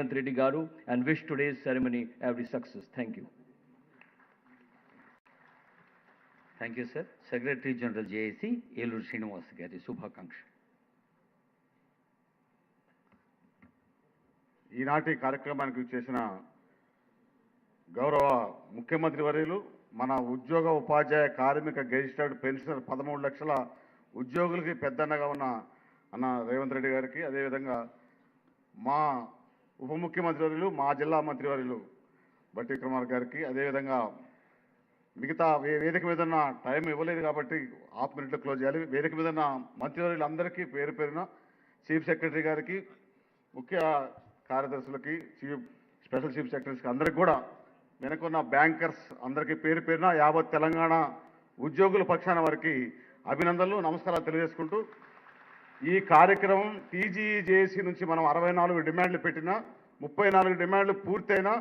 Revanth Reddy Garu and wish today's ceremony every success. Thank you. Thank you, sir. Secretary General JAC, Eluru Srinivas Gari, Subhakanksha. ఈనాటి కార్యక్రమానికి చేసిన గౌరవ ముఖ్యమంత్రి వర్యులు మన ఉద్యోగ ఉపాధ్యాయ కార్మిక గెజిస్టర్డ్ పెన్షనర్ 13 లక్షల ఉద్యోగులకి పెద్దన్నగా ఉన్న అన్న రేవంత్ రెడ్డి గారికి, అదేవిధంగా మా ఉప ముఖ్యమంత్రి వర్యులు మా జిల్లా మంత్రి వర్యులు బట్టి విక్రమార్క గారికి, అదేవిధంగా మిగతా వేదిక మీద ఉన్న టైం ఇవ్వలేదు కాబట్టి హాఫ్ మినిట్లో క్లోజ్ చేయాలి. వేదిక మీద ఉన్న మంత్రివర్యులు అందరికీ పేరు పేరున, చీఫ్ సెక్రటరీ గారికి, ముఖ్య కార్యదర్శులకి, స్పెషల్ చీఫ్ సెక్రటరీస్కి అందరికి కూడా, వెనుకున్న బ్యాంకర్స్ అందరికీ పేరు పేరున యావత్ తెలంగాణ ఉద్యోగుల పక్షాన వారికి అభినందనలు, నమస్కారాలు తెలియజేసుకుంటూ, ఈ కార్యక్రమం టీజీజేఏసీ నుంచి మనం 64 డిమాండ్లు పెట్టినా 34 డిమాండ్లు పూర్తయినా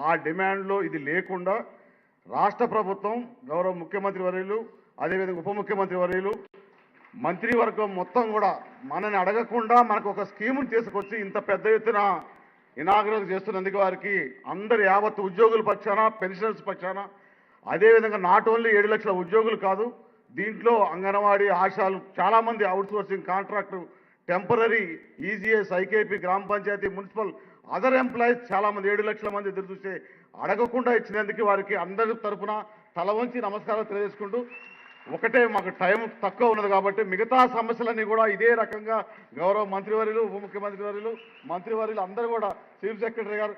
ఆ డిమాండ్లో ఇది లేకుండా రాష్ట్ర ప్రభుత్వం, గౌరవ ముఖ్యమంత్రి వర్యులు, అదేవిధంగా ఉప ముఖ్యమంత్రి వర్యులు, మంత్రివర్గం మొత్తం కూడా మనని అడగకుండా మనకు ఒక స్కీమును తీసుకొచ్చి ఇంత పెద్ద ఎత్తున ఇనాగ్రేట్ చేస్తున్నందుకు వారికి అందరు యావత్ ఉద్యోగుల పక్షాన, పెన్షనర్స్ పక్షాన, అదేవిధంగా నాట్ ఓన్లీ 7 లక్షల ఉద్యోగులు కాదు, దీంట్లో అంగన్వాడీ ఆశాలు చాలామంది outsourcing contract, temporary, EGS, IKP, గ్రామ పంచాయతీ, మున్సిపల్, అదర్ ఎంప్లాయీస్ చాలామంది 7 లక్షల మంది ఎదురు చూస్తే అడగకుండా ఇచ్చినందుకు వారికి అందరి తరఫున తల వంచి నమస్కారాలు తెలియజేసుకుంటూ, ఒకటే మాకు టైం తక్కువ ఉన్నది కాబట్టి మిగతా సమస్యలన్నీ కూడా ఇదే రకంగా గౌరవ మంత్రివర్యులు, ఉప ముఖ్యమంత్రి వర్యులు, మంత్రివర్యులు అందరూ కూడా, చీఫ్ సెక్రటరీ గారు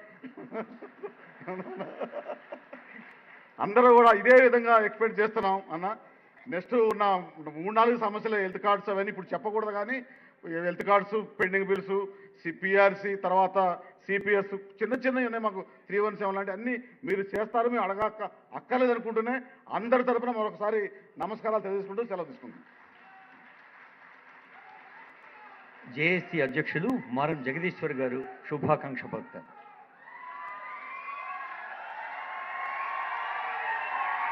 అందరూ కూడా ఇదే విధంగా ఎక్స్పెక్ట్ చేస్తున్నాం అన్న. నెక్స్ట్ ఉన్న 3-4 సమస్యలు హెల్త్ కార్డ్స్ అవన్నీ ఇప్పుడు చెప్పకూడదు, కానీ health cards, pending bills, PRC, తర్వాత సిపిఎస్, చిన్నవి ఉన్నాయి మాకు, 317 లాంటి అన్నీ మీరు చేస్తారు, మేము అక్కర్లేదు అనుకుంటూనే అందరి తరఫున మరొకసారి నమస్కారాలు తెలియజేసుకుంటూ సెలవు తీసుకుంటాం. జేఏసీ అధ్యక్షులు మారం జగదీశ్వర్ గారు శుభాకాంక్ష పలుకుతారు.